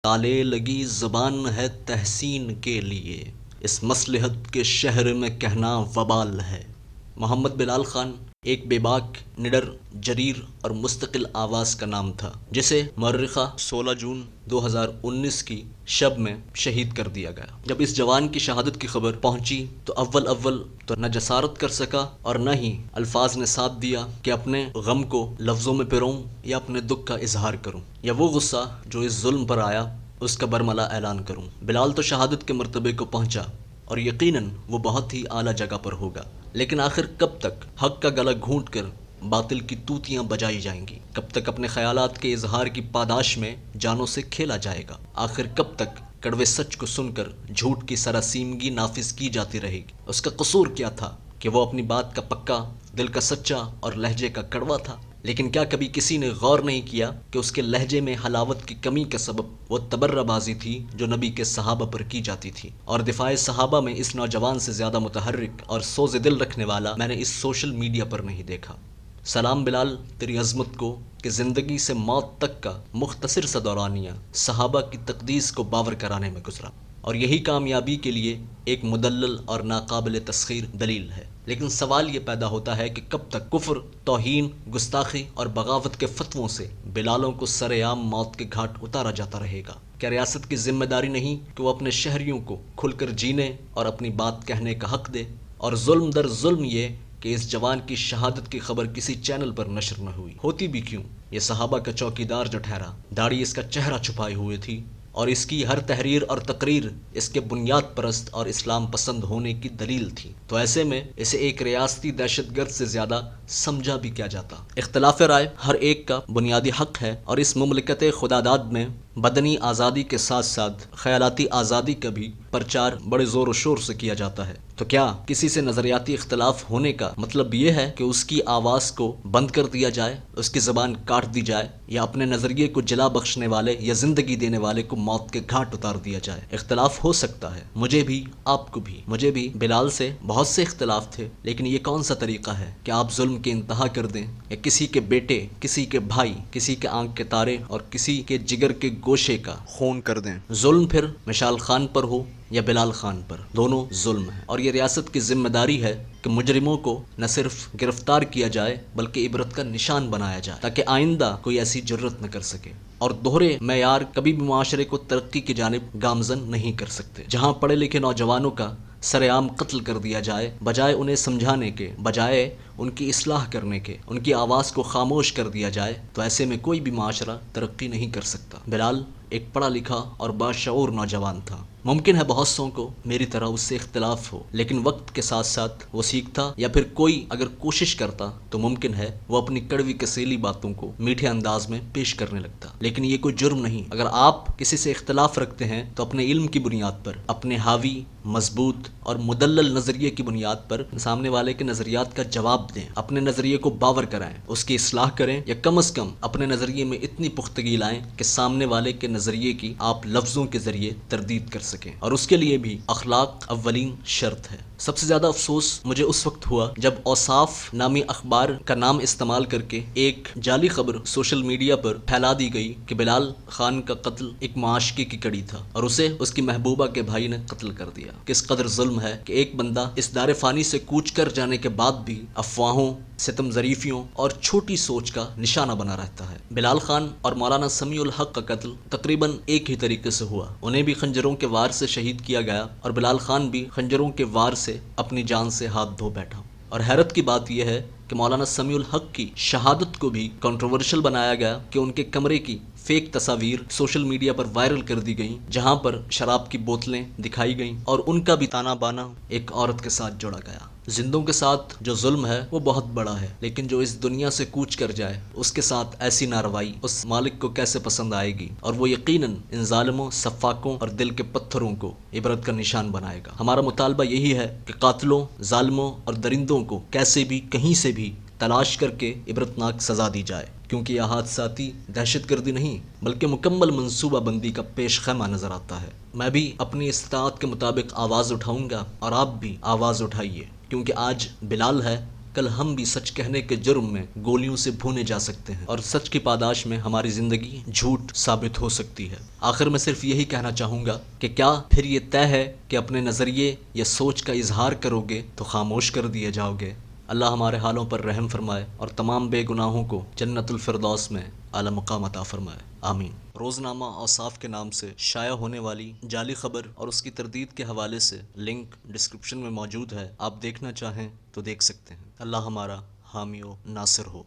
تالے لگی زبان ہے تحسین کے لیے، اس مصلحت کے شہر میں کہنا وبال ہے۔ محمد بلال خان ایک بے باک، نڈر، جریر اور مستقل آواز کا نام تھا، جسے مورخہ 16 جون 2019 کی شب میں شہید کر دیا گیا۔ جب اس جوان کی شہادت کی خبر پہنچی تو اول تو نہ جسارت کر سکا اور نہ ہی الفاظ نے ساتھ دیا کہ اپنے غم کو لفظوں میں پروں یا اپنے دکھ کا اظہار کروں، یا وہ غصہ جو اس ظلم پر آیا اس کا برملا اعلان کروں۔ بلال تو شہادت کے مرتبے کو پہنچا اور یقیناً وہ بہت ہی اعلیٰ جگہ پر ہوگا، لیکن آخر کب تک حق کا گلا گھونٹ کر باطل کی توتیاں بجائی جائیں گی؟ کب تک اپنے خیالات کے اظہار کی پاداش میں جانوں سے کھیلا جائے گا؟ آخر کب تک کڑوے سچ کو سن کر جھوٹ کی سراسیمگی نافذ کی جاتی رہے گی؟ اس کا قصور کیا تھا کہ وہ اپنی بات کا پکا، دل کا سچا اور لہجے کا کڑوا تھا؟ لیکن کیا کبھی کسی نے غور نہیں کیا کہ اس کے لہجے میں حلاوت کی کمی کا سبب وہ تبرہ بازی تھی جو نبی کے صحابہ پر کی جاتی تھی؟ اور دفاع صحابہ میں اس نوجوان سے زیادہ متحرک اور سوز دل رکھنے والا میں نے اس سوشل میڈیا پر نہیں دیکھا۔ سلام بلال، تیری عظمت کو کہ زندگی سے موت تک کا مختصر سا دورانیہ صحابہ کی تقدیس کو باور کرانے میں گزرا، اور یہی کامیابی کے لیے ایک مدلل اور ناقابل تسخیر دلیل ہے۔ لیکن سوال یہ پیدا ہوتا ہے کہ کب تک کفر، توہین، گستاخی اور بغاوت کے فتووں سے بلالوں کو سر عام موت کے گھاٹ اتارا جاتا رہے گا؟ کیا ریاست کی ذمہ داری نہیں کہ وہ اپنے شہریوں کو کھل کر جینے اور اپنی بات کہنے کا حق دے؟ اور ظلم در ظلم یہ کہ اس جوان کی شہادت کی خبر کسی چینل پر نشر نہ ہوئی، ہوتی بھی کیوں؟ یہ صحابہ کا چوکیدار جو ٹھہرا، داڑھی اس کا چہرہ چھپائے ہوئے تھی، اور اس کی ہر تحریر اور تقریر اس کے بنیاد پرست اور اسلام پسند ہونے کی دلیل تھی، تو ایسے میں اسے ایک ریاستی دہشت گرد سے زیادہ سمجھا بھی کیا جاتا؟ اختلاف رائے ہر ایک کا بنیادی حق ہے، اور اس مملکت خداداد میں بدنی آزادی کے ساتھ ساتھ خیالاتی آزادی کا بھی پرچار بڑے زور و شور سے کیا جاتا ہے۔ تو کیا کسی سے نظریاتی اختلاف ہونے کا مطلب یہ ہے کہ اس کی آواز کو بند کر دیا جائے، اس کی زبان کاٹ دی جائے، یا اپنے نظریے کو جلا بخشنے والے یا زندگی دینے والے کو موت کے گھاٹ اتار دیا جائے؟ اختلاف ہو سکتا ہے، مجھے بھی، آپ کو بھی، مجھے بھی بلال سے بہت سے اختلاف تھے، لیکن یہ کون سا طریقہ ہے کہ آپ ظلم کی انتہا کر دیں، یا کسی کے بیٹے، کسی کے بھائی، کسی کے آنکھ کے تارے اور کسی کے جگر کے گوشے کا خون کر دیں؟ ظلم پھر مشال خان پر ہو یا بلال خان پر، دونوں ظلم ہے، اور یہ ریاست کی ذمہ داری ہے کہ مجرموں کو نہ صرف گرفتار کیا جائے بلکہ عبرت کا نشان بنایا جائے، تاکہ آئندہ کوئی ایسی جرت نہ کر سکے۔ اور دوہرے معیار کبھی بھی معاشرے کو ترقی کی جانب گامزن نہیں کر سکتے۔ جہاں پڑھے لکھے نوجوانوں کا سر عام قتل کر دیا جائے، بجائے انہیں سمجھانے کے، بجائے ان کی اصلاح کرنے کے، ان کی آواز کو خاموش کر دیا جائے، تو ایسے میں کوئی بھی معاشرہ ترقی نہیں کر سکتا۔ بلال ایک پڑھا لکھا اور باشعور نوجوان تھا۔ ممکن ہے بہت سوں کو میری طرح اس سے اختلاف ہو، لیکن وقت کے ساتھ ساتھ وہ سیکھتا، یا پھر کوئی اگر کوشش کرتا تو ممکن ہے وہ اپنی کڑوی کسیلی باتوں کو میٹھے انداز میں پیش کرنے لگتا۔ لیکن یہ کوئی جرم نہیں۔ اگر آپ کسی سے اختلاف رکھتے ہیں تو اپنے علم کی بنیاد پر، اپنے حاوی، مضبوط اور مدلل نظریے کی بنیاد پر سامنے والے کے نظریات کا جواب دیں، اپنے نظریے کو باور کرائیں، اس کی اصلاح کریں، یا کم از کم اپنے نظریے میں اتنی پختگی لائیں کہ سامنے والے کے نظریے کی آپ لفظوں کے ذریعے تردید کر سکیں، اور اس کے لیے بھی اخلاق اولین شرط ہے۔ سب سے زیادہ افسوس مجھے اس وقت ہوا جب اوصاف نامی اخبار کا نام استعمال کر کے ایک جعلی خبر سوشل میڈیا پر پھیلا دی گئی کہ بلال خان کا قتل ایک معاشقے کی کڑی تھا اور اسے اس کی محبوبہ کے بھائی نے قتل کر دیا۔ کس قدر ظلم ہے کہ ایک بندہ اس دار فانی سے کوچ کر جانے کے بعد بھی افواہوں، ستم ظریفیوں اور چھوٹی سوچ کا نشانہ بنا رہتا ہے۔ بلال خان اور مولانا سمیع الحق کا قتل تقریباً ایک ہی طریقے سے ہوا، انہیں بھی خنجروں کے وار سے شہید کیا گیا، اور بلال خان بھی خنجروں کے وار سے اپنی جان سے ہاتھ دھو بیٹھا۔ اور حیرت کی بات یہ ہے کہ مولانا سمیع الحق کی شہادت کو بھی کنٹروورشل بنایا گیا کہ ان کے کمرے کی فیک تصاویر سوشل میڈیا پر وائرل کر دی گئیں، جہاں پر شراب کی بوتلیں دکھائی گئیں، اور ان کا بھی تانا بانا ایک عورت کے ساتھ جوڑا گیا۔ زندوں کے ساتھ جو ظلم ہے وہ بہت بڑا ہے، لیکن جو اس دنیا سے کوچ کر جائے اس کے ساتھ ایسی ناروائی اس مالک کو کیسے پسند آئے گی، اور وہ یقیناً ان ظالموں، سفاکوں اور دل کے پتھروں کو عبرت کا نشان بنائے گا۔ ہمارا مطالبہ یہی ہے کہ قاتلوں، ظالموں اور درندوں کو کیسے بھی، کہیں سے بھی تلاش کر کے عبرتناک سزا دی جائے، کیونکہ یہ حادثاتی دہشت گردی نہیں بلکہ مکمل منصوبہ بندی کا پیش خیمہ نظر آتا ہے۔ میں بھی اپنی استطاعت کے مطابق آواز اٹھاؤں گا، اور آپ بھی آواز اٹھائیے، کیونکہ آج بلال ہے، کل ہم بھی سچ کہنے کے جرم میں گولیوں سے بھونے جا سکتے ہیں اور سچ کی پاداش میں ہماری زندگی جھوٹ ثابت ہو سکتی ہے۔ آخر میں صرف یہی کہنا چاہوں گا کہ کیا پھر یہ طے ہے کہ اپنے نظریے یا سوچ کا اظہار کرو گے تو خاموش کر دیے جاؤ گے؟ اللہ ہمارے حالوں پر رحم فرمائے اور تمام بے گناہوں کو جنت الفردوس میں اعلی مقام عطا فرمائے، آمین۔ روزنامہ اوصاف کے نام سے شائع ہونے والی جعلی خبر اور اس کی تردید کے حوالے سے لنک ڈسکرپشن میں موجود ہے، آپ دیکھنا چاہیں تو دیکھ سکتے ہیں۔ اللہ ہمارا حامی و ناصر ہو۔